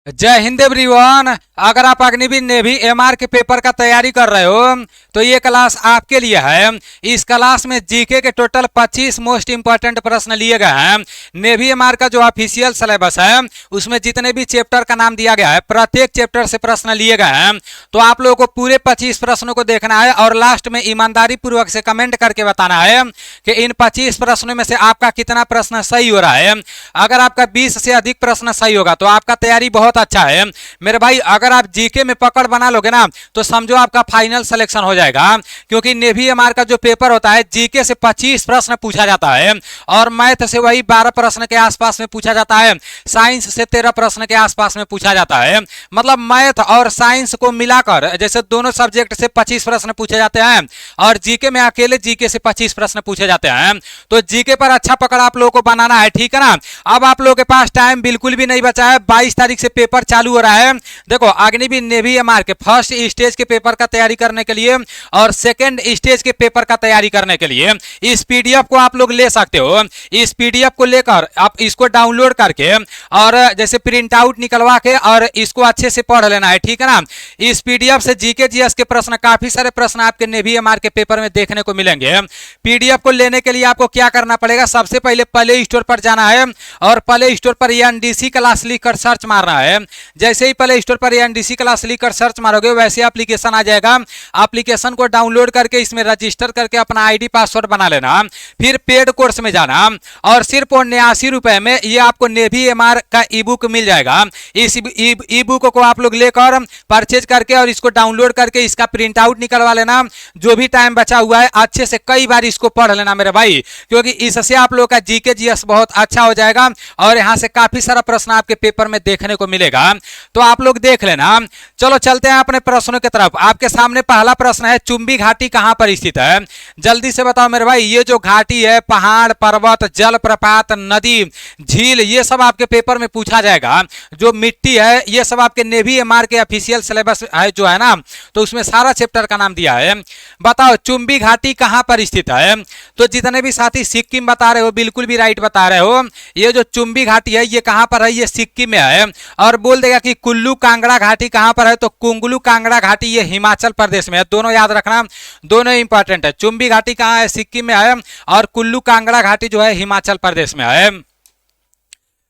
जय हिंद एवरीवन। अगर आप अग्निवीर नेवी एमआर के पेपर का तैयारी कर रहे हो तो ये क्लास आपके लिए है। इस क्लास में जीके के टोटल 25 मोस्ट इंपॉर्टेंट प्रश्न लिए गए हैं। नेवी एमआर का जो ऑफिशियल सिलेबस है उसमें जितने भी चैप्टर का नाम दिया गया है प्रत्येक चैप्टर से प्रश्न लिए गए हैं। तो आप लोगों को पूरे 25 प्रश्नों को देखना है और लास्ट में ईमानदारी पूर्वक से कमेंट करके बताना है कि इन 25 प्रश्नों में से आपका कितना प्रश्न सही हो रहा है। अगर आपका 20 से अधिक प्रश्न सही होगा तो आपका तैयारी बहुत अच्छा है मेरे भाई। अगर आप जीके में पकड़ बना लोगे ना तो समझो आपका फाइनल सिलेक्शन हो जाएगा, क्योंकि नेवी एमआर का जो पेपर होता है जीके से 25 प्रश्न पूछा जाता है और मैथ से वही 12 प्रश्न के आसपास में पूछा जाता है, साइंस से 13 प्रश्न के आसपास में पूछा जाता है। मतलब मैथ और साइंस को मिलाकर जैसे दोनों सब्जेक्ट से 25 प्रश्न पूछे जाते हैं और जीके में अकेले जीके से 25 प्रश्न पूछे जाते हैं। तो जीके पर अच्छा पकड़ आप लोगों को बनाना है, ठीक है ना। अब आप लोगों के पास टाइम बिल्कुल भी नहीं बचा है, 22 तारीख से पेपर चालू हो रहा है। देखो अग्निवीर नेवी एमआर के फर्स्ट स्टेज के पेपर का तैयारी करने के लिए और सेकंड स्टेज के पेपर का तैयारी करने के लिए इस पीडीएफ को आप लोग ले सकते हो। इस पीडीएफ को लेकर आप इसको डाउनलोड करके और जैसे प्रिंट आउट निकलवा के और इसको अच्छे से पढ़ लेना है, ठीक है ना। इस पीडीएफ से जीके जीएस के प्रश्न, काफी सारे प्रश्न आपके नेवी एमआर के पेपर में देखने को मिलेंगे। पीडीएफ को लेने के लिए आपको क्या करना पड़ेगा, सबसे पहले प्ले स्टोर पर जाना है और प्ले स्टोर पर एनडीसी क्लास लिखकर सर्च मारना है। जैसे ही प्ले स्टोर पर एनडीसी क्लास लिखकर सर्च मारोगे वैसे एप्लीकेशन आ जाएगा। एप्लीकेशन को डाउनलोड करके इसमें रजिस्टर करके अपना आईडी पासवर्ड बना लेना, फिर पेड कोर्स में जाना और सिर्फ 89 रुपए में ये आपको नेवी एमआर का ई बुक मिल जाएगा। इस ई बुक को आप लोग लेकर परचेज करके और इसको डाउनलोड करके इसका प्रिंट आउट निकलवा लेना। जो भी टाइम बचा हुआ है अच्छे से कई बार इसको पढ़ लेना मेरे भाई, क्योंकि इससे आप लोग का जीके जीएस बहुत अच्छा हो जाएगा और यहाँ से काफी सारा प्रश्न आपके पेपर में देखने को मिलेगा। तो आप लोग देख लेना। चलो चलते हैं अपने प्रश्नों की तरफ। आपके सामने पहला प्रश्न है, चुंबी घाटी कहां पर स्थित है। जल्दी से बताओ मेरे भाई। ये जो घाटी है, पहाड़, पर्वत, जलप्रपात, नदी, झील, ये सब आपके पेपर में पूछा जाएगा। जो मिट्टी है ये सब आपके नेवी एमआर के ऑफिशियल सिलेबस है जो है ना, तो उसमें सारा चैप्टर का नाम दिया है। बताओ चुंबी घाटी कहां पर स्थित है। तो जितने भी साथी सिक्किम बता रहे हो बिल्कुल भी राइट बता रहे हो। ये जो चुंबी घाटी है ये कहां पर है, ये सिक्किम में है। और बोल देगा कि कुल्लू कांगड़ा घाटी कहां पर है, तो कुंगलू कांगड़ा घाटी ये हिमाचल प्रदेश में है। दोनों याद रखना, दोनों इंपॉर्टेंट है। चुंबी घाटी कहां है, सिक्किम में है और कुल्लू कांगड़ा घाटी जो है हिमाचल प्रदेश में है।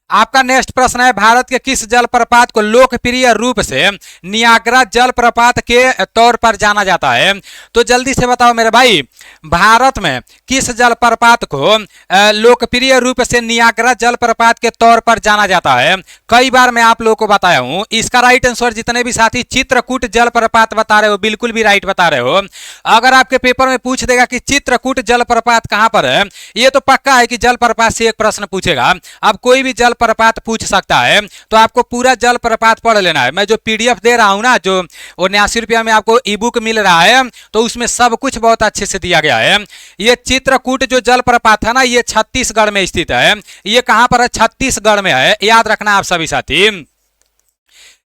आपका नेक्स्ट प्रश्न है, भारत के किस जलप्रपात को लोकप्रिय रूप से नियाग्रा जलप्रपात के तौर पर जाना जाता है। तो जल्दी से बताओ मेरे भाई, भारत में किस जलप्रपात को लोकप्रिय रूप से नियाग्रा जलप्रपात के तौर पर जाना जाता है। कई बार मैं आप लोगों को बताया हूं। इसका राइट आंसर जितने भी साथी चित्रकूट जलप्रपात बता रहे हो बिल्कुल भी राइट बता रहे हो। अगर आपके पेपर में पूछ देगा कि चित्रकूट जलप्रपात कहां पर है, ये तो पक्का है कि जलप्रपात से एक प्रश्न पूछेगा। अब कोई भी जलप्रपात पूछ सकता है, तो आपको पूरा जलप्रपात पढ़ लेना है। मैं जो पीडीएफ दे रहा हूं ना, जो 89 रुपया में आपको ई बुक मिल रहा है, तो उसमें सब कुछ बहुत अच्छे से दिया गया है। ये चित्रकूट जो जलप्रपात है ना, ये छत्तीसगढ़ में स्थित है। ये कहां पर है, छत्तीसगढ़ में है। याद रखना आप सभी साथी,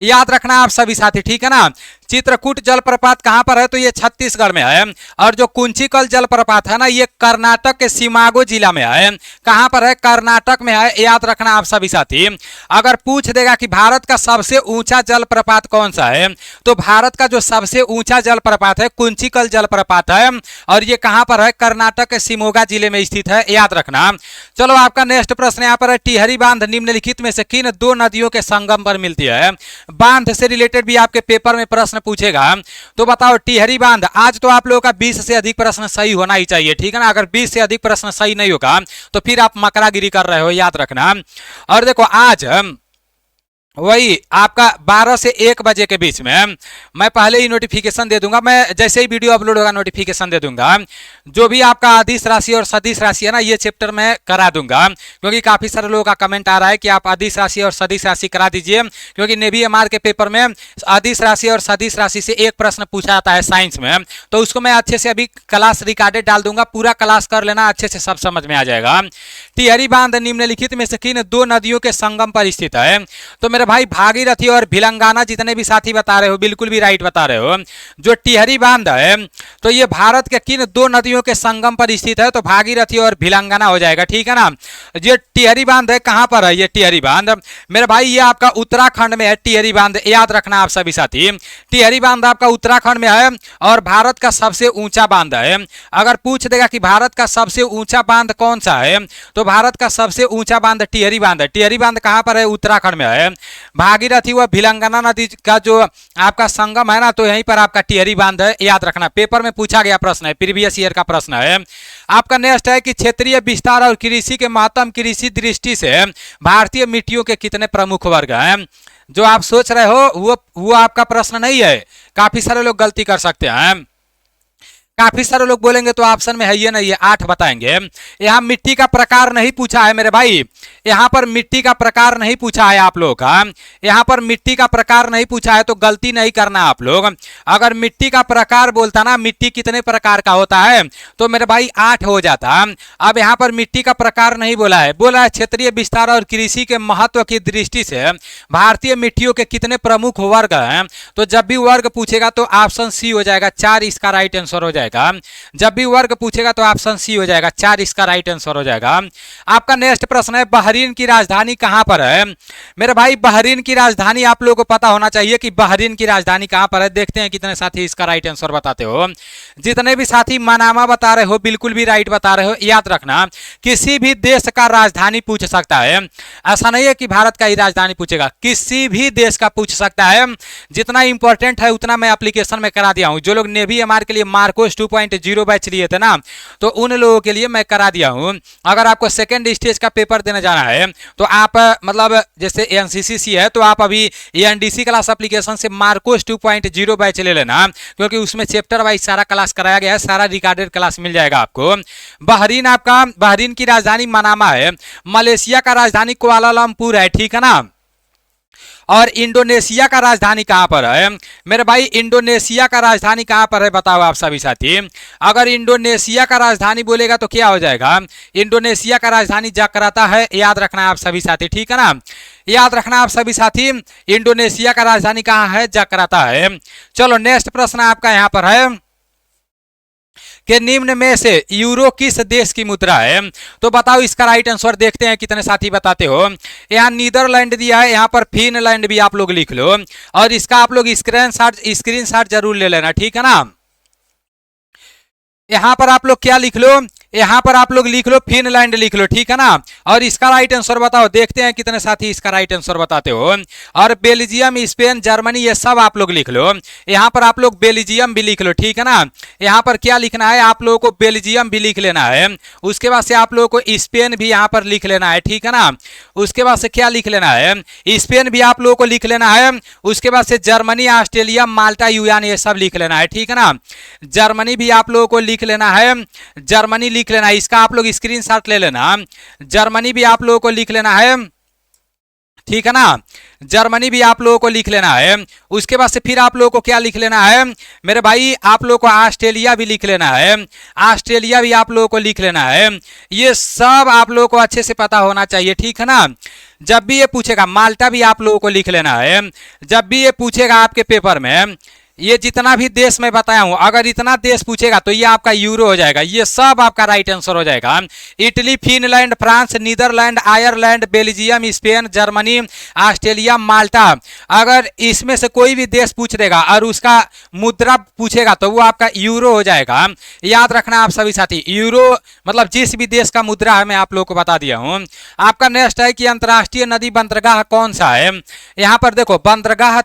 याद रखना आप सभी साथी, ठीक है ना। चित्रकूट जलप्रपात कहां पर है, तो ये छत्तीसगढ़ में है। और जो कुंचिकल जलप्रपात है ना, ये कर्नाटक के शिमागो जिला में है। कहां पर है, कर्नाटक में है। याद रखना आप सभी साथी। अगर पूछ देगा कि भारत का सबसे ऊंचा जलप्रपात कौन सा है, तो भारत का जो सबसे ऊंचा जलप्रपात है कुंचिकल जलप्रपात है और ये कहां पर है, कर्नाटक के शिमोगा जिले में स्थित है। याद रखना। चलो आपका नेक्स्ट प्रश्न यहाँ पर है, टिहरी बांध निम्नलिखित में से किन दो नदियों के संगम पर मिलती है। बांध से रिलेटेड भी आपके पेपर में प्रश्न पूछेगा। तो बताओ टिहरी बांध, आज तो आप लोगों का 20 से अधिक प्रश्न सही होना ही चाहिए, ठीक है ना। अगर 20 से अधिक प्रश्न सही नहीं होगा तो फिर आप मकरागिरी कर रहे हो, याद रखना। और देखो आज वही आपका 12 से 1 बजे के बीच में मैं पहले ही नोटिफिकेशन दे दूंगा। मैं जैसे ही वीडियो अपलोड होगा नोटिफिकेशन दे दूंगा। जो भी आपका अदिश राशि और सदिश राशि है ना, ये चैप्टर मैं करा दूंगा, क्योंकि काफी सारे लोगों का कमेंट आ रहा है कि आप अदिश राशि और सदिश राशि करा दीजिए, क्योंकि नेवी एमआर के पेपर में अदिश राशि और सदिश राशि से एक प्रश्न पूछा जाता है साइंस में। तो उसको मैं अच्छे से अभी क्लास रिकॉर्डेड डाल दूंगा, पूरा क्लास कर लेना, अच्छे से सब समझ में आ जाएगा। टिहरी बांध निम्नलिखित में से किन दो नदियों के संगम पर स्थित है। तो मेरे मेरे भाई भागीरथी और भिलंगाना जितने भी साथी बता रहे हो बिल्कुल भी राइट बता रहे हो। जो टिहरी बांध है तो ये भारत के किन दो नदियों के संगम पर स्थित है, तो भागीरथी और भिलंगाना हो जाएगा, ठीक है ना। ये टिहरी बांध है कहां पर है, ये टिहरी बांध मेरे भाई ये आपका उत्तराखंड में है। टिहरी बांध याद रखना आप सभी साथी, टिहरी बांध आपका उत्तराखंड में है और भारत का सबसे ऊंचा बांध है। अगर पूछ देगा कि भारत का सबसे ऊंचा बांध कौन सा है, तो भारत का सबसे ऊंचा बांध टिहरी बांध है। टिहरी बांध कहां पर है, उत्तराखंड में है। भागीरथी व भिलंगाना नदी का जो आपका संगम है ना, तो यहीं पर आपका टिहरी बांध है, याद रखना। पेपर में पूछा गया प्रश्न है, प्रीवियस ईयर का प्रश्न है। आपका नेक्स्ट है कि क्षेत्रीय विस्तार और कृषि के महत्व कृषि दृष्टि से भारतीय मिट्टियों के कितने प्रमुख वर्ग हैं। जो आप सोच रहे हो वो आपका प्रश्न नहीं है, काफी सारे लोग गलती कर सकते हैं। काफी सारे लोग बोलेंगे तो ऑप्शन में है ये नहीं है, 8 बताएंगे। यहाँ मिट्टी का प्रकार नहीं पूछा है मेरे भाई, यहाँ पर मिट्टी का प्रकार नहीं पूछा है आप लोग का, यहाँ पर मिट्टी का प्रकार नहीं पूछा है, तो गलती नहीं करना आप लोग। अगर मिट्टी का प्रकार बोलता ना, मिट्टी कितने प्रकार का होता है, तो मेरे भाई 8 हो जाता। अब यहाँ पर मिट्टी का प्रकार नहीं बोला है, बोला है क्षेत्रीय विस्तार और कृषि के महत्व की दृष्टि से भारतीय मिट्टियों के कितने प्रमुख वर्ग हैं। तो जब भी वर्ग पूछेगा तो ऑप्शन सी हो जाएगा, 4 इसका राइट आंसर हो जाएगा। जब भी वर्ग पूछेगा तो ऑप्शन सी हो जाएगा, 4 इसका राइट आंसर हो जाएगा। आपका नेक्स्ट प्रश्न है बहरीन की राजधानी कहां पर है। मेरे भाई बहरीन की राजधानी आप लोगों को पता होना चाहिए कि बहरीन की राजधानी कहां पर है। देखते हैं कितने साथी इसका राइट आंसर बताते हो। जितने भी साथी मनामा बता रहे हो बिल्कुल भी राइट बता रहे हो। याद रखना किसी भी देश का राजधानी पूछ सकता है, ऐसा नहीं है कि भारत का ही राजधानी पूछेगा, किसी भी देश का पूछ सकता है। जितना इंपॉर्टेंट है उतना मैं एप्लीकेशन में करा दिया हूं। जो लोग नेवी एमआर के लिए मार्कोस 2.0 बैच लिए थे ना, तो उन लोगों के लिए मैं करा दिया हूं। अगर आपको सेकंड स्टेज का पेपर देने जाना है तो आप मतलब जैसे एनसीसी है तो आप अभी एनडीसी क्लास एप्लीकेशन से मार्कोस 2.0 बैच ले लेना, क्योंकि उसमें चैप्टर वाइज सारा क्लास कराया गया है, सारा रिकॉर्डेड क्लास मिल जाएगा आपको। बहरीन आपका बहरीन की राजधानी मनामा है, मलेशिया का राजधानी कुआलालंपुर है, ठीक है ना। और इंडोनेशिया का राजधानी कहां पर है मेरे भाई, इंडोनेशिया का राजधानी कहां पर है बताओ आप सभी साथी। अगर इंडोनेशिया का राजधानी बोलेगा तो क्या हो जाएगा, इंडोनेशिया का राजधानी जकार्ता है, याद रखना आप सभी साथी, ठीक है ना। याद रखना आप सभी साथी, इंडोनेशिया का राजधानी कहां है, जकार्ता है। चलो नेक्स्ट प्रश्न आपका यहां पर है कि निम्न में से यूरो किस देश की मुद्रा है। तो बताओ इसका राइट आंसर, देखते हैं कितने साथी बताते हो। यहाँ नीदरलैंड दिया है, यहाँ पर फिनलैंड भी आप लोग लिख लो, और इसका आप लोग स्क्रीनशॉट जरूर ले लेना, ठीक है ना। यहाँ पर आप लोग क्या लिख लो, यहाँ पर आप लोग लिख लो फिनलैंड लिख लो, ठीक है ना। और इसका राइट आंसर बताओ, देखते हैं कितने साथी इसका राइट आंसर बताते हो। और बेल्जियम, स्पेन, जर्मनी ये सब आप लोग लिख लो। यहाँ पर आप लोग बेल्जियम भी लिख लो, ठीक है ना। यहाँ पर क्या लिखना है, आप लोगों को बेल्जियम भी लिख लेना है। उसके बाद से आप लोगों को स्पेन भी यहाँ पर लिख लेना है, ठीक है ना। उसके बाद से क्या लिख लेना है, स्पेन भी आप लोगों को लिख लेना है। उसके बाद से जर्मनी, ऑस्ट्रेलिया, माल्टा, यूएन ये सब लिख लेना है, ठीक है ना। जर्मनी भी आप लोगों को लिख लेना है, जर्मनी लिख लेना है, इसका आप लोग स्क्रीनशॉट ले लेना। जर्मनी भी आप लोगों को लिख लेना है, ठीक है ना। जर्मनी भी आप लोगों को लिख लेना है। उसके बाद से फिर आप लोगों को क्या लिख लेना है मेरे भाई, आप लोगों को ऑस्ट्रेलिया भी लिख लेना है, ऑस्ट्रेलिया भी आप लोगों को लिख लेना है। ये सब आप लोगों को अच्छे से पता होना चाहिए, ठीक है ना। जब भी ये पूछेगा, माल्टा भी आप लोगों को लिख लेना है। जब भी ये पूछेगा आपके पेपर में, ये जितना भी देश मैं बताया हूं, अगर इतना देश पूछेगा तो ये आपका यूरो हो जाएगा, ये सब आपका राइट आंसर हो जाएगा। Italy, Finland, France, Netherlands, Ireland, Belgium, Spain, Germany, Australia, Malta, अगर इसमें से कोई भी देश पूछ देगा और उसका मुद्रा पूछेगा तो वो आपका यूरो हो जाएगा। याद रखना आप सभी साथी, यूरो मतलब जिस भी देश का मुद्रा है मैं आप लोगों को बता दिया हूं। आपका नेक्स्ट है कि अंतर्राष्ट्रीय नदी बंदरगाह कौन सा है। यहाँ पर देखो बंदरगाह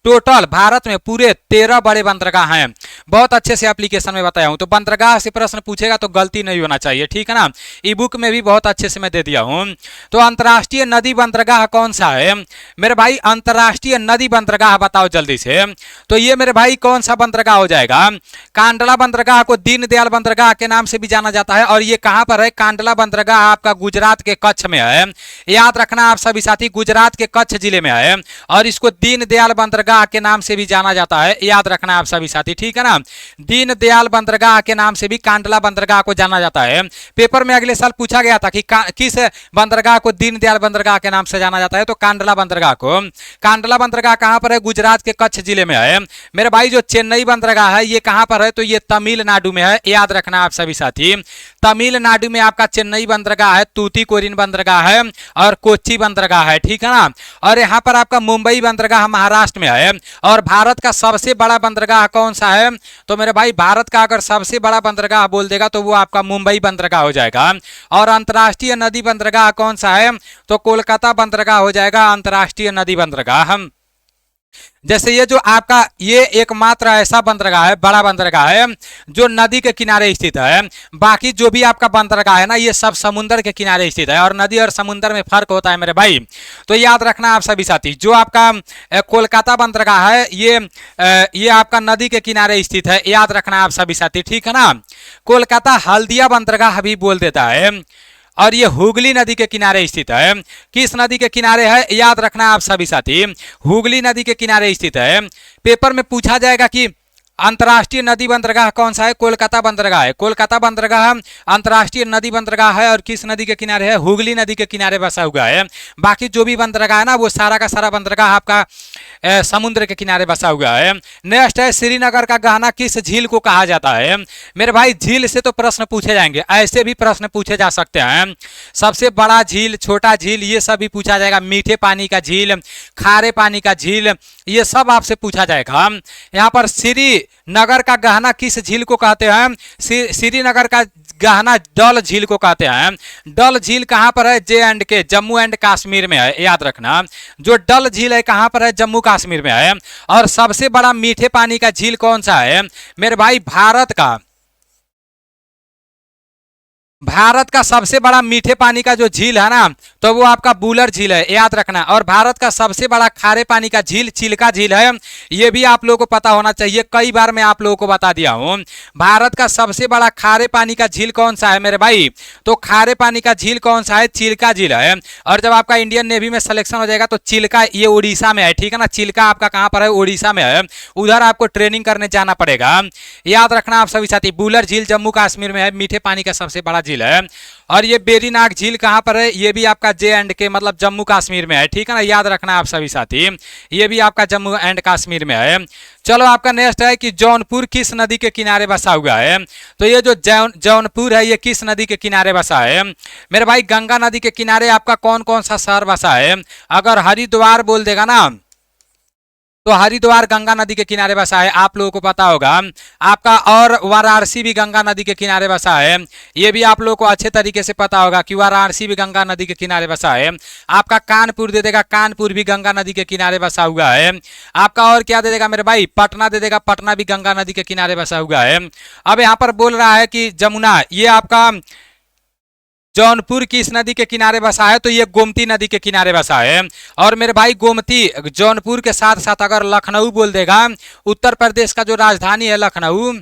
टोटल भारत में पूरे 13 बड़े बंदरगाह हैं, बहुत अच्छे से एप्लीकेशन में बताया हूं। तो बंदरगाह से प्रश्न पूछेगा तो गलती नहीं होना चाहिए, ठीक है ना। ई बुक में भी बहुत अच्छे से मैं दे दिया हूं। तो अंतर्राष्ट्रीय नदी बंदरगाह कौन सा है मेरे भाई, अंतर्राष्ट्रीय नदी बंदरगाह बताओ जल्दी से। तो ये मेरे भाई कौन सा बंदरगाह हो जाएगा, कांडला बंदरगाह को दीनदयाल बंदरगाह के नाम से भी जाना जाता है। और ये कहां पर है, कांडला बंदरगाह आपका गुजरात के कच्छ में है। याद रखना आप सभी साथी, गुजरात के कच्छ जिले में है और इसको दीनदयाल बंदरगाह बंदरगाह के नाम से भी जाना जाता है, याद रखना आप सभी साथी, ठीक है ना। दीनदयाल बंदरगाह के नाम से भी कांडला बंदरगाह को जाना जाता है। पेपर में अगले साल पूछा गया था कि किस बंदरगाह को दीनदयाल बंदरगाह के नाम से जाना जाता है, तो कांडला बंदरगाह को। कांडला बंदरगाह कहां पर है? गुजरात के कच्छ जिले में है। मेरे भाई जो चेन्नई बंदरगाह है ये कहां पर है? तो ये तमिलनाडु में है, याद रखना आप सभी साथी। तमिलनाडु में आपका चेन्नई बंदरगाह है, तूतीकोरिन बंदरगाह है और कोच्चि बंदरगाह है, ठीक है ना। और यहाँ पर आपका मुंबई बंदरगाह महाराष्ट्र में है। और भारत का सबसे बड़ा बंदरगाह कौन सा है? तो मेरे भाई भारत का अगर सबसे बड़ा बंदरगाह बोल देगा तो वो आपका मुंबई बंदरगाह हो जाएगा। और अंतर्राष्ट्रीय नदी बंदरगाह कौन सा है? तो कोलकाता बंदरगाह हो जाएगा अंतर्राष्ट्रीय नदी बंदरगाह। जैसे ये जो आपका ये एकमात्र ऐसा बंदरगाह है, बड़ा बंदरगाह है जो नदी के किनारे स्थित है। बाकी जो भी आपका बंदरगाह है ना ये सब समुद्र के किनारे स्थित है, और नदी और समुद्र में फर्क होता है मेरे भाई, तो याद रखना आप सभी साथी। जो आपका कोलकाता बंदरगाह है ये आपका नदी के किनारे स्थित है, याद रखना आप सभी साथी, ठीक है ना। कोलकाता हल्दिया बंदरगाह भी बोल देता है, और ये हुगली नदी के किनारे स्थित है। किस नदी के किनारे है? याद रखना आप सभी साथी, हुगली नदी के किनारे स्थित है। पेपर में पूछा जाएगा कि अंतर्राष्ट्रीय नदी बंदरगाह कौन सा है? कोलकाता बंदरगाह है। कोलकाता बंदरगाह अंतर्राष्ट्रीय नदी बंदरगाह है, और किस नदी के किनारे है? हुगली नदी के किनारे बसा हुआ है। बाकी जो भी बंदरगाह है ना वो सारा का सारा बंदरगाह आपका समुद्र के किनारे बसा हुआ है। नेक्स्ट है श्रीनगर का गहना किस झील को कहा जाता है? मेरे भाई झील से तो प्रश्न पूछे जाएंगे, ऐसे भी प्रश्न पूछे जा सकते हैं। सबसे बड़ा झील, छोटा झील, ये सब भी पूछा जाएगा। मीठे पानी का झील, खारे पानी का झील, ये सब आपसे पूछा जाएगा। यहाँ पर श्रीनगर का गहना किस झील को कहते हैं? श्रीनगर का गहना डल झील को कहते हैं। डल झील कहां पर है? J&K, जम्मू एंड कश्मीर में है, याद रखना। जो डल झील है कहां पर है? जम्मू कश्मीर में है। और सबसे बड़ा मीठे पानी का झील कौन सा है? मेरे भाई भारत का सबसे बड़ा मीठे पानी का जो झील है ना तो वो आपका बुलर झील है, याद रखना। और भारत का सबसे बड़ा खारे पानी का झील चिल्का झील है, ये भी आप लोगों को पता होना चाहिए, कई बार मैं आप लोगों को बता दिया हूं। भारत का सबसे बड़ा खारे पानी का झील कौन सा है मेरे भाई? तो खारे पानी का झील कौन सा है? चिल्का झील है। और जब आपका इंडियन नेवी में सिलेक्शन हो जाएगा तो चिल्का ये उड़ीसा में है, ठीक है ना। चिल्का आपका कहां पर है? उड़ीसा में है, उधर आपको ट्रेनिंग करने जाना पड़ेगा, याद रखना आप सभी साथी। बुलर झील जम्मू कश्मीर में है, मीठे पानी का सबसे बड़ा झील है। और ये बेरीनाग झील कहां पर है? ये भी आपका J&K मतलब जम्मू कश्मीर में है, ठीक है ना, याद रखना आप सभी साथी। ये भी आपका जम्मू एंड कश्मीर में है। चलो आपका नेक्स्ट है कि जौनपुर किस नदी के किनारे बसा हुआ है? तो ये जो जौनपुर है ये किस नदी के किनारे बसा है? मेरे भाई गंगा नदी के किनारे आपका कौन कौन सा शहर बसा है? अगर हरिद्वार बोल देगा ना तो हरिद्वार गंगा नदी के किनारे बसा है, आप लोगों को पता होगा आपका। और वाराणसी भी गंगा नदी के किनारे बसा है, ये भी आप लोगों को अच्छे तरीके से पता होगा कि वाराणसी भी गंगा नदी के किनारे बसा है। आपका कानपुर दे देगा, कानपुर भी गंगा नदी के किनारे बसा हुआ है। आपका और क्या दे देगा मेरे भाई? पटना दे देगा, पटना भी गंगा नदी के किनारे बसा हुआ है। अब यहाँ पर बोल रहा है कि जमुना, ये आपका जौनपुर किस नदी के किनारे बसा है? तो ये गोमती नदी के किनारे बसा है। और मेरे भाई गोमती जौनपुर के साथ साथ अगर लखनऊ बोल देगा, उत्तर प्रदेश का जो राजधानी है लखनऊ,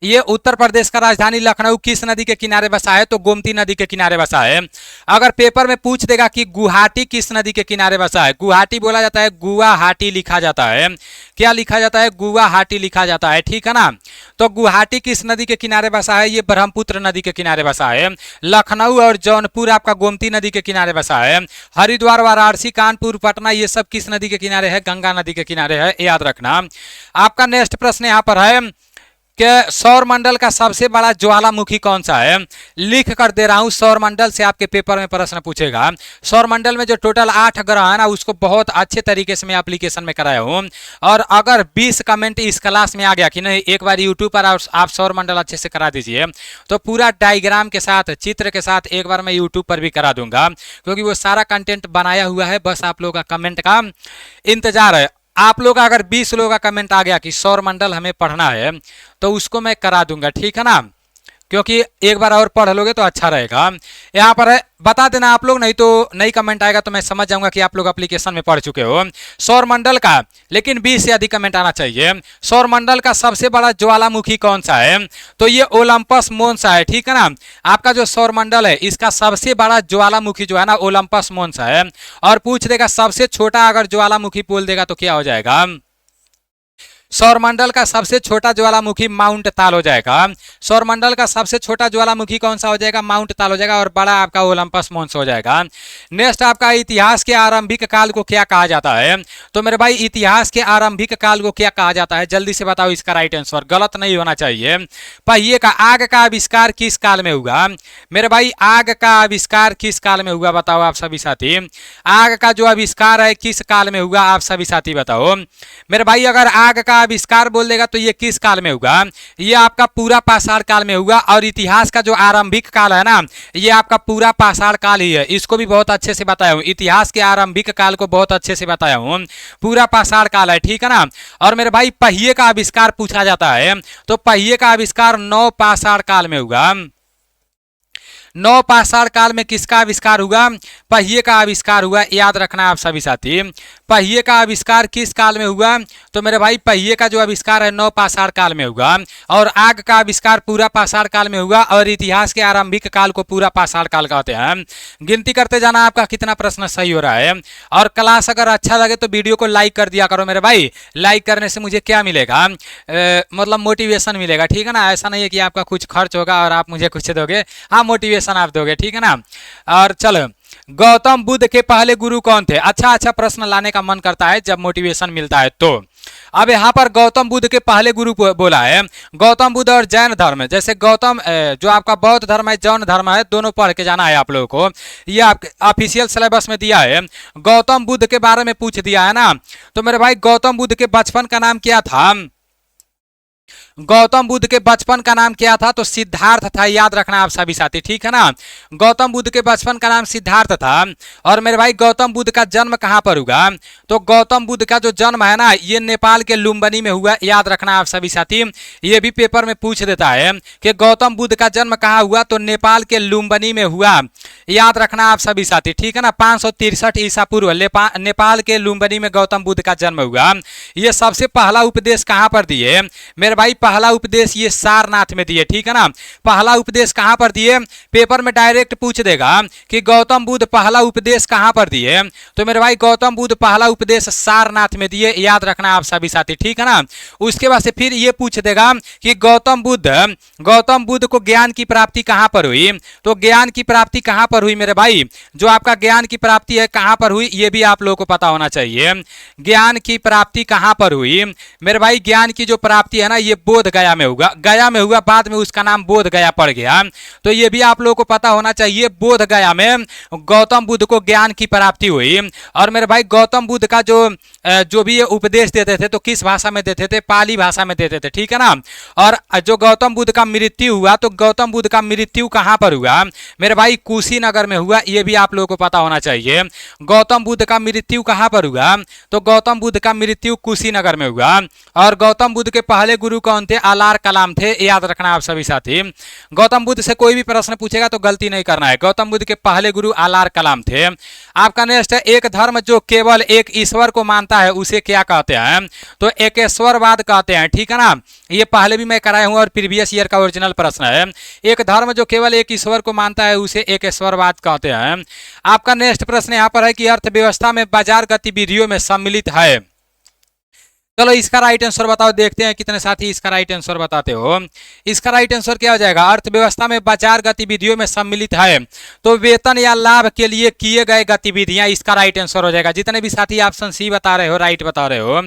ये उत्तर प्रदेश का राजधानी लखनऊ किस नदी के किनारे बसा है? तो गोमती नदी के किनारे बसा है। अगर पेपर में पूछ देगा कि गुवाहाटी किस नदी के किनारे बसा है? गुवाहाटी बोला जाता है, गुवाहाटी लिखा जाता है। क्या लिखा जाता है? गुवाहाटी लिखा जाता है, ठीक है ना। तो गुवाहाटी किस नदी के किनारे बसा है? ये ब्रह्मपुत्र नदी के किनारे बसा है। लखनऊ और जौनपुर आपका गोमती नदी के किनारे बसा है। हरिद्वार, वाराणसी, कानपुर, पटना ये सब किस नदी के किनारे है? गंगा नदी के किनारे है, याद रखना। आपका नेक्स्ट प्रश्न यहाँ पर है कि सौर मंडल का सबसे बड़ा ज्वालामुखी कौन सा है? लिख कर दे रहा हूं, सौर मंडल से आपके पेपर में प्रश्न पूछेगा। सौर मंडल में जो टोटल 8 ग्रह है ना उसको बहुत अच्छे तरीके से मैं एप्लीकेशन में कराया हूं। और अगर 20 कमेंट इस क्लास में आ गया कि नहीं एक बार यूट्यूब पर आप सौर मंडल अच्छे से करा दीजिए, तो पूरा डायग्राम के साथ, चित्र के साथ एक बार मैं यूट्यूब पर भी करा दूंगा, क्योंकि वो सारा कंटेंट बनाया हुआ है, बस आप लोगों का कमेंट का इंतजार है। आप लोग अगर 20 लोगों का कमेंट आ गया कि सौर मंडल हमें पढ़ना है तो उसको मैं करा दूंगा, ठीक है ना। क्योंकि एक बार और पढ़ लोगे तो अच्छा रहेगा। यहाँ पर है, बता देना आप लोग, नहीं तो नई कमेंट आएगा तो मैं समझ जाऊंगा कि आप लोग एप्लीकेशन में पढ़ चुके हो। सौरमंडल का, लेकिन 20 से अधिक कमेंट आना चाहिए। सौरमंडल का सबसे बड़ा ज्वालामुखी कौन सा है? तो ये ओलंपस मोन्स है, ठीक है ना। आपका जो सौरमंडल है इसका सबसे बड़ा ज्वालामुखी जो है ना ओलंपस मोन्स है। और पूछ देगा सबसे छोटा अगर ज्वालामुखी बोल देगा तो क्या हो जाएगा? सौरमंडल का सबसे छोटा ज्वालामुखी माउंट ताल हो जाएगा। सौरमंडल का सबसे छोटा ज्वालामुखी कौन सा हो जाएगा? माउंट ताल हो जाएगा। और बड़ा आपका ओलंपस मोन्स हो जाएगा। नेक्स्ट आपका इतिहास के आरंभिक काल को क्या कहा जाता है? तो मेरे भाई इतिहास के आरंभिक काल को क्या कहा जाता है? जल्दी से बताओ इसका राइट आंसर, गलत नहीं होना चाहिए। पहिए का, आग का आविष्कार किस काल में हुआ? मेरे भाई आग का आविष्कार किस काल में हुआ बताओ आप सभी साथी। आग का जो आविष्कार है किस काल में हुआ आप सभी साथी बताओ। मेरे भाई अगर आग का आविष्कार बोल देगा तो ये किस काल में होगा? ये आपका पूरा पाषाण काल में होगा। और इतिहास का जो आरंभिक काल है ना ये आपका पूरा पाषाण काल ही है। इसको भी बहुत अच्छे से बताया हूँ, इतिहास के आरंभिक काल को बहुत अच्छे से बताया हूँ, पूरा पाषाण काल है, ठीक है ना। और मेरे भाई पहिए का आविष्कार पूछा जाता है तो पहिए का आविष्कार नव पाषाण काल में होगा। नौ पाषाण काल में किसका आविष्कार हुआ? पहिए का आविष्कार हुआ। याद रखना आप सभी साथी, पहिए का आविष्कार किस काल में हुआ? तो मेरे भाई पहिए का जो आविष्कार है नौ पाषाण काल में हुआ। और आग का आविष्कार पूरा पाषाण काल में हुआ। और इतिहास के आरंभिक काल को पूरा पाषाण काल कहते हैं। गिनती करते जाना आपका कितना प्रश्न सही हो रहा है। और क्लास अगर अच्छा लगे तो वीडियो को लाइक कर दिया करो मेरे भाई। लाइक करने से मुझे क्या मिलेगा? मतलब मोटिवेशन मिलेगा, ठीक है ना। ऐसा नहीं है कि आपका कुछ खर्च होगा और आप मुझे कुछ दोगे, हाँ मोटिवेशन आप दोगे, ठीक है ना। और चलो, गौतम बुद्ध के पहले गुरु कौन थे? अच्छा प्रश्न लाने का मन करता है जब मोटिवेशन मिलता है तो। अब यहाँ पर गौतम बुद्ध के पहले गुरु बोला है। गौतम बुद्ध और जैन धर्म, जैसे गौतम जो आपका बौद्ध धर्म है जैन धर्म है, दोनों पढ़ के जाना है आप लोगों को। ये आप ऑफिशियल सिलेबस में दिया है। गौतम बुद्ध के बारे में पूछ दिया है ना। तो मेरे भाई गौतम बुद्ध के बचपन का नाम क्या था? गौतम बुद्ध के बचपन का नाम क्या था? तो सिद्धार्थ था। याद रखना आप सभी साथी, ठीक है ना। गौतम बुद्ध के बचपन का नाम सिद्धार्थ था। और मेरे भाई गौतम बुद्ध का जन्म कहां पर हुआ? तो गौतम बुद्ध का जो जन्म है ना ये नेपाल के लुम्बिनी में हुआ। याद रखना आप सभी साथी, ये भी पेपर में पूछ देता है कि गौतम बुद्ध का जन्म कहां हुआ? तो नेपाल के लुम्बिनी में हुआ। याद रखना आप सभी साथी, ठीक है ना। 563 ईसा पूर्व नेपाल के लुम्बिनी में गौतम बुद्ध का जन्म हुआ। ये सबसे पहला उपदेश कहां पर दिए? मेरे भाई पहला उपदेश ये सारनाथ में दिए, ठीक है ना। पहला उपदेश कहां पर दिए? पेपर में डायरेक्ट पूछ देगा कि गौतम बुद्ध पहला उपदेश कहां पर दिए? तो मेरे भाई गौतम बुद्ध पहला उपदेश सारनाथ में दिए। याद रखना आप सभी साथी, ठीक है ना। उसके बाद से फिर ये पूछ देगा कि गौतम बुद्ध को ज्ञान की प्राप्ति कहां पर हुई? तो ज्ञान की प्राप्ति कहां पर हुई मेरे भाई? जो आपका ज्ञान की प्राप्ति है कहां पर हुई ये भी आप लोगों को पता होना चाहिए। ज्ञान की प्राप्ति कहां पर हुई? मेरे भाई ज्ञान की जो प्राप्ति है ना ये बोध गया में हुआ। गया में हुआ, बाद में उसका नाम बोध गया पड़ गया। तो ये भी आप लोगों को पता होना चाहिए। बोध गया में गौतम बुद्ध को ज्ञान की प्राप्ति हुई। और मेरे भाई गौतम बुद्ध का जो भी ये उपदेश देते थे तो किस भाषा में देते थे? पाली भाषा में देते थे, ठीक है ना। और जो गौतम बुद्ध का मृत्यु हुआ तो गौतम बुद्ध का मृत्यु कहां पर हुआ? मेरे भाई कुशीनगर में हुआ। ये भी आप लोगों को पता होना चाहिए। गौतम बुद्ध का मृत्यु कहां पर हुआ? तो गौतम बुद्ध का मृत्यु कुशीनगर में हुआ। और गौतम बुद्ध के पहले गुरु कौन थे? अलार कलाम थे। याद रखना आप सभी साथी। गौतम बुद्ध से कोई भी प्रश्न पूछेगा तो गलती नहीं करना है। गौतम बुद्ध के पहले गुरु अलार कलाम थे। आपका नेक्स्ट है, एक धर्म जो केवल एक ईश्वर को मानता है उसे क्या कहते हैं? तो एकेश्वरवाद कहते हैं, ठीक है ना। ये पहले भी मैं कराया हूं और प्रीवियस ईयर का ओरिजिनल प्रश्न है। एक धर्म जो केवल एक ईश्वर को मानता है उसे एकेश्वरवाद कहते हैं। आपका नेक्स्ट प्रश्न यहां पर है कि अर्थव्यवस्था में बाजार गतिविधियों में सम्मिलित है। चलो इसका राइट आंसर बताओ, देखते हैं कितने साथी इसका राइट आंसर बताते हो। इसका राइट आंसर क्या हो जाएगा? अर्थव्यवस्था में बाजार गतिविधियों में सम्मिलित है तो वेतन या लाभ के लिए किए गए गतिविधियां, इसका राइट आंसर हो जाएगा। जितने भी साथी ऑप्शन सी बता रहे हो, राइट बता रहे हो।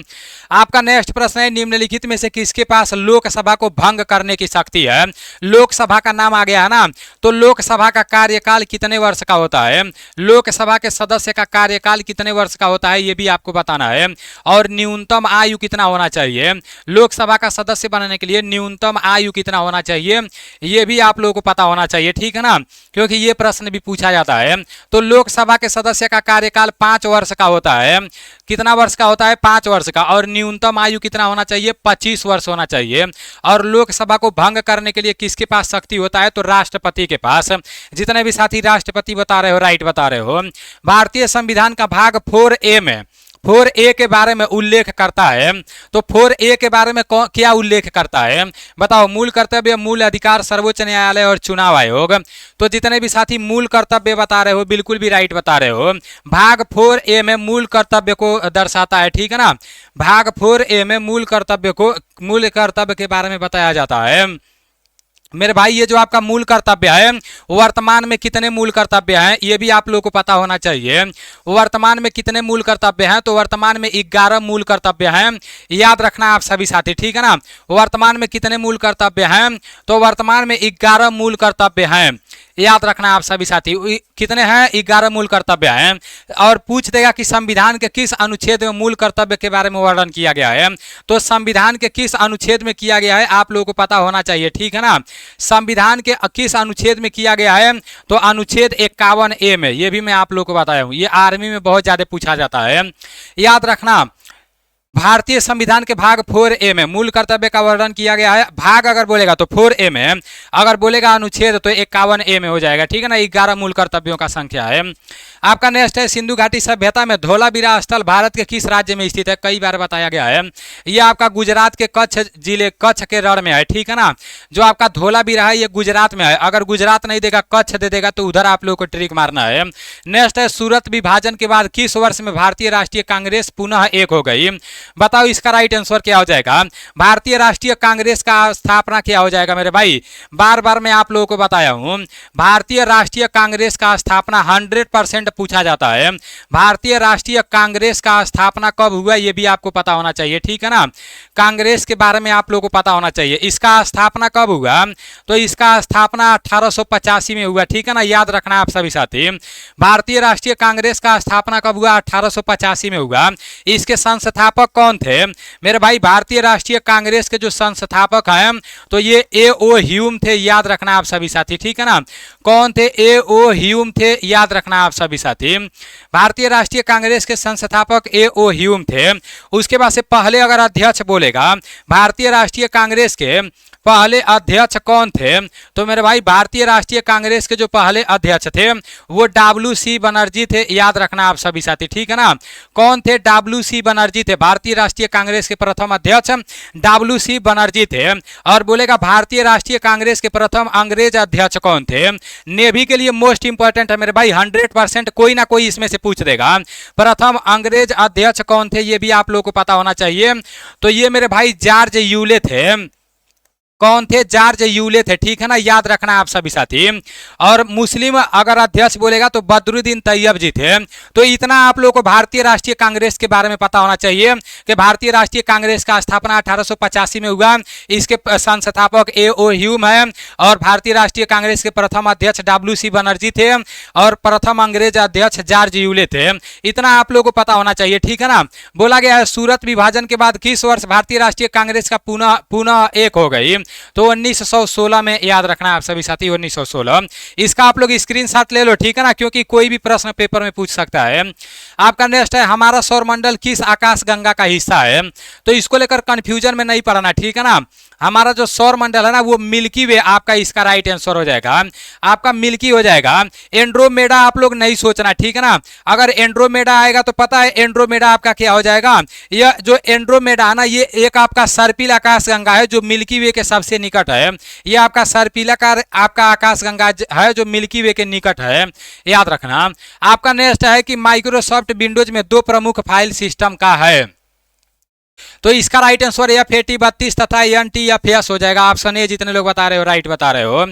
आपका नेक्स्ट प्रश्न है, निम्नलिखित में से किसके पास लोकसभा को भंग करने की शक्ति है? लोकसभा का नाम आ गया है ना। तो लोकसभा का कार्यकाल कितने वर्ष का होता है? लोकसभा के सदस्य का कार्यकाल कितने वर्ष का होता है ये भी आपको बताना है। और न्यूनतम आयु कितना होना चाहिए, लोकसभा का सदस्य बनने के लिए न्यूनतम आयु कितना होना चाहिए, ये भी आप लोगों को पता होना चाहिए, ठीक है ना, क्योंकि ये प्रश्न भी पूछा जाता है। तो लोकसभा के सदस्य का कार्यकाल 5 वर्ष का होता है। कितना वर्ष का होता है? 5 वर्ष का। और न्यूनतम आयु कितना होना चाहिए? 25 वर्ष होना चाहिए। और लोकसभा को भंग करने के लिए किसके पास शक्ति होता है? तो राष्ट्रपति के पास। जितने भी साथी राष्ट्रपति बता रहे हो, राइट बता रहे हो। भारतीय संविधान का भाग 4A में 4A के बारे में उल्लेख करता है। तो 4A के बारे में क्या उल्लेख करता है बताओ? मूल कर्तव्य, मूल अधिकार, सर्वोच्च न्यायालय और चुनाव आयोग। तो जितने भी साथी मूल कर्तव्य बता रहे हो, बिल्कुल भी राइट बता रहे हो। भाग 4A में मूल कर्तव्य को दर्शाता है, ठीक है ना। भाग 4A में मूल कर्तव्य के बारे में बताया जाता है। मेरे भाई ये जो आपका मूल कर्तव्य है, वर्तमान में कितने मूल कर्तव्य हैं ये भी आप लोगों को पता होना चाहिए। वर्तमान में कितने मूल कर्तव्य हैं? तो वर्तमान में 11 मूल कर्तव्य हैं। याद रखना आप सभी साथी, ठीक है ना। वर्तमान में कितने मूल कर्तव्य हैं? तो वर्तमान में 11 मूल कर्तव्य हैं। याद रखना आप सभी साथी, कितने हैं? 11 मूल कर्तव्य हैं। और पूछ देगा कि संविधान के किस अनुच्छेद में मूल कर्तव्य के बारे में वर्णन किया गया है। तो संविधान के किस अनुच्छेद में किया गया है आप लोगों को पता होना चाहिए, ठीक है ना। संविधान के किस अनुच्छेद में किया गया है? तो अनुच्छेद 51A में। ये भी मैं आप लोगों को बताया हूं, ये आर्मी में बहुत ज्यादा पूछा जाता है। याद रखना, भारतीय संविधान के भाग 4A में मूल कर्तव्य का वर्णन किया गया है। भाग अगर बोलेगा तो 4A में, अगर बोलेगा अनुच्छेद तो 51A में हो जाएगा, ठीक है ना। 11 मूल कर्तव्यों का संख्या है। आपका नेक्स्ट है, सिंधु घाटी सभ्यता में धौलावीरा स्थल भारत के किस राज्य में स्थित है? कई बार बताया गया है। ये आपका गुजरात के कच्छ जिले, कच्छ के रण में है, ठीक है ना। जो आपका धौलावीरा है ये गुजरात में है। अगर गुजरात नहीं देगा, कच्छ दे देगा, तो उधर आप लोग को ट्रिक मारना है। नेक्स्ट है, सूरत विभाजन के बाद किस वर्ष में भारतीय राष्ट्रीय कांग्रेस पुनः एक हो गई? बताओ इसका राइट आंसर क्या हो जाएगा? भारतीय राष्ट्रीय कांग्रेस का स्थापना क्या हो जाएगा मेरे भाई? बार बार मैं आप लोगों को बताया हूं, भारतीय राष्ट्रीय कांग्रेस का स्थापना 100% पूछा जाता है। भारतीय राष्ट्रीय कांग्रेस का स्थापना कब हुआ ये भी आपको पता होना चाहिए, ठीक है ना। कांग्रेस के बारे में आप लोगों को पता होना चाहिए। इसका स्थापना कब हुआ? तो इसका स्थापना 1885 में हुआ, ठीक है ना। याद रखना आप सभी साथी, भारतीय राष्ट्रीय कांग्रेस का स्थापना कब हुआ? 1885 में हुआ। इसके संस्थापक कौन थे मेरे भाई? भारतीय राष्ट्रीय कांग्रेस के जो संस्थापक हैं तो ये A.O. ह्यूम थे। याद रखना आप सभी साथी, ठीक है ना। कौन थे? A.O. ह्यूम थे। याद रखना आप सभी साथी, भारतीय राष्ट्रीय कांग्रेस के संस्थापक A.O. ह्यूम थे। उसके बाद से पहले अगर अध्यक्ष बोलेगा, भारतीय राष्ट्रीय कांग्रेस के पहले अध्यक्ष कौन थे? तो मेरे भाई भारतीय राष्ट्रीय कांग्रेस के जो पहले अध्यक्ष थे वो W.C. बनर्जी थे। याद रखना आप सभी साथी, ठीक है ना। कौन थे? W.C. बनर्जी थे। भारतीय राष्ट्रीय कांग्रेस के प्रथम अध्यक्ष W.C. बनर्जी थे। और बोलेगा भारतीय राष्ट्रीय कांग्रेस के प्रथम अंग्रेज अध्यक्ष कौन थे? नेवी के लिए मोस्ट इंपॉर्टेंट है मेरे भाई, 100% कोई ना कोई इसमें से पूछ देगा। प्रथम अंग्रेज अध्यक्ष कौन थे ये भी आप लोगों को पता होना चाहिए। तो ये मेरे भाई जॉर्ज यूले थे। कौन थे? जॉर्ज यूले थे, ठीक है ना। याद रखना आप सभी साथी। और मुस्लिम अगर अध्यक्ष बोलेगा तो बदरुद्दीन तैयब जी थे। तो इतना आप लोगों को भारतीय राष्ट्रीय कांग्रेस के बारे में पता होना चाहिए कि भारतीय राष्ट्रीय कांग्रेस का स्थापना 1885 में हुआ। इसके संस्थापक A.O. ह्यूम है और भारतीय राष्ट्रीय कांग्रेस के प्रथम अध्यक्ष W.C. बनर्जी थे और प्रथम अंग्रेज अध्यक्ष जॉर्ज यूले थे। इतना आप लोगों को पता होना चाहिए, ठीक है ना। बोला गया है सूरत विभाजन के बाद किस वर्ष भारतीय राष्ट्रीय कांग्रेस का पुनः एक हो गई? तो 1916 में। याद रखना आप सभी साथी, 1916। इसका आप लोग स्क्रीनशॉट ले लो, ठीक है ना, क्योंकि कोई भी प्रश्न पेपर में पूछ सकता है। आपका नेक्स्ट है, हमारा सौरमंडल किस आकाश गंगा का हिस्सा है? तो इसको लेकर कंफ्यूजन में नहीं पड़ना, ठीक है ना। हमारा जो सौर मंडल है ना वो मिल्की वे आपका इसका राइट आंसर हो जाएगा। आपका मिल्की हो जाएगा। एंड्रोमेडा आप लोग नहीं सोचना, ठीक है ना। अगर एंड्रोमेडा आएगा तो पता है एंड्रोमेडा आपका क्या हो जाएगा। यह जो एंड्रोमेडा है ना ये एक आपका सर्पिल आकाश गंगा है जो मिल्की वे के सबसे निकट है। यह आपका सर्पिलाकार आपका आकाश गंगा है जो मिल्की वे के निकट है, याद रखना। आपका नेक्स्ट है कि माइक्रोसॉफ्ट विंडोज में 2 प्रमुख फाइल सिस्टम का है। तो इसका राइट आंसर F8032 तथा NTFS हो जाएगा। ऑप्शन ए जितने लोग बता रहे हो राइट बता रहे हो।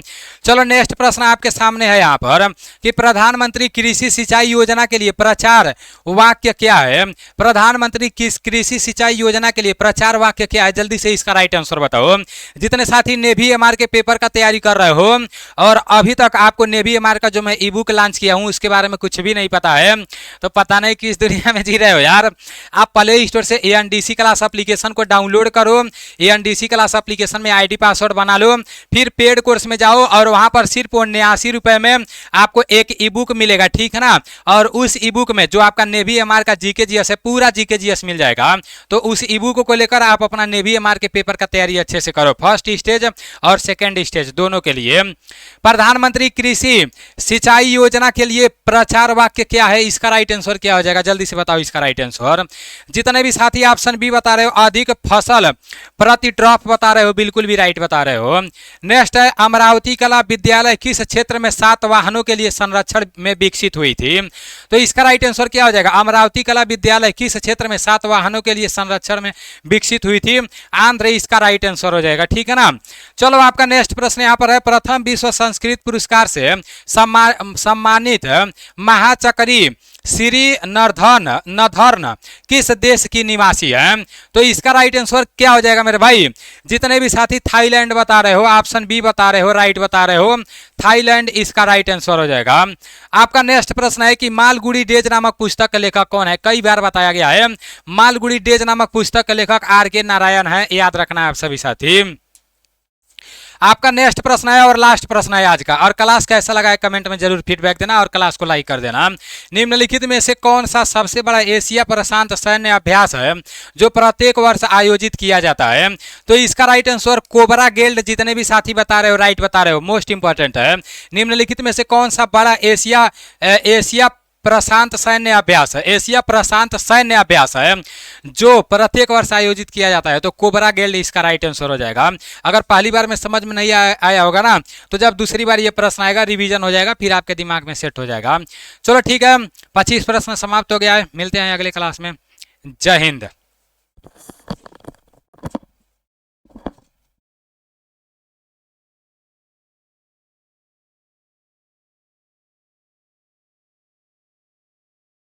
चलो नेक्स्ट प्रश्न आपके सामने है यहाँ पर कि प्रधानमंत्री कृषि सिंचाई योजना के लिए प्रचार वाक्य क्या है? प्रधानमंत्री कृषि सिंचाई योजना के लिए प्रचार वाक्य क्या है? जल्दी से इसका राइट आंसर बताओ। जितने साथी नेवी एमआर के पेपर का तैयारी कर रहे हो और अभी तक आपको नेवी एमआर का जो मैं ई बुक लॉन्च किया हूँ उसके बारे में कुछ भी नहीं पता है तो पता नहीं किस दुनिया में जी रहे हो यार। आप प्ले स्टोर से ANDC क्लास क्लास एप्लीकेशन को डाउनलोड करो, एनडीसी क्लास एप्लीकेशन में आईडी पासवर्ड बना लो, फिर पेड कोर्स में जाओ और वहां पर सिर्फ 89 रुपए में आपको एक ई बुक मिलेगा, ठीक है ना। और उस ई बुक में जो आपका नेवी एमआर का जीके जीएस है, पूरा जीके जीएस मिल जाएगा। तो उस ई बुक को लेकर आप अपना नेवी एमआर के पेपर का तैयारी अच्छे से करो, फर्स्ट स्टेज और सेकेंड स्टेज दोनों के लिए। प्रधानमंत्री कृषि सिंचाई योजना के लिए प्रचार वाक्य क्या है, इसका राइट आंसर क्या हो जाएगा, जल्दी से बताओ इसका राइट आंसर। जितने भी साथी ऑप्शन बी बता रहे हो, अधिक फसल प्रति ड्रॉप बता रहे हो, बिल्कुल भी राइट बता रहे हो। नेक्स्ट है, अमरावती कला विद्यालय किस क्षेत्र में 7 वाहनों के लिए संरक्षण में विकसित हुई थी। तो इसका राइट आंसर क्या हो जाएगा, अमरावती कला विद्यालय किस क्षेत्र में 7 वाहनों के लिए संरक्षण में विकसित हुई थी, आंध्र, इसका राइट आंसर हो जाएगा, ठीक है ना। चलो आपका नेक्स्ट प्रश्न यहाँ पर है, प्रथम विश्व संस्कृत पुरस्कार से सम्मानित महाचक्री श्री नधर्न किस देश की निवासी है। तो इसका राइट आंसर क्या हो जाएगा मेरे भाई, जितने भी साथी थाईलैंड बता रहे हो, ऑप्शन बी बता रहे हो, राइट बता रहे हो, थाईलैंड इसका राइट आंसर हो जाएगा। आपका नेक्स्ट प्रश्न है कि मालगुडी डेज नामक पुस्तक का लेखक कौन है, कई बार बताया गया है, मालगुडी डेज नामक पुस्तक का लेखक आर.के. नारायण है, याद रखना है आप सभी साथी। आपका नेक्स्ट प्रश्न है और लास्ट प्रश्न है आज का, और क्लास कैसा लगा है कमेंट में जरूर फीडबैक देना और क्लास को लाइक कर देना। निम्नलिखित में से कौन सा सबसे बड़ा एशिया प्रशांत सैन्य अभ्यास है जो प्रत्येक वर्ष आयोजित किया जाता है। तो इसका राइट आंसर कोबरा गिल्ड, जितने भी साथी बता रहे हो राइट बता रहे हो, मोस्ट इंपॉर्टेंट है। निम्नलिखित में से कौन सा बड़ा एशिया प्रशांत सैन्य अभ्यास है, एशिया प्रशांत सैन्य अभ्यास है जो प्रत्येक वर्ष आयोजित किया जाता है, तो कोबरा गिल्ड इसका राइट आंसर हो जाएगा। अगर पहली बार में समझ में नहीं आया होगा ना, तो जब दूसरी बार ये प्रश्न आएगा रिवीजन हो जाएगा, फिर आपके दिमाग में सेट हो जाएगा। चलो ठीक है, 25 प्रश्न समाप्त हो गया है, मिलते हैं अगले क्लास में। जय हिंद।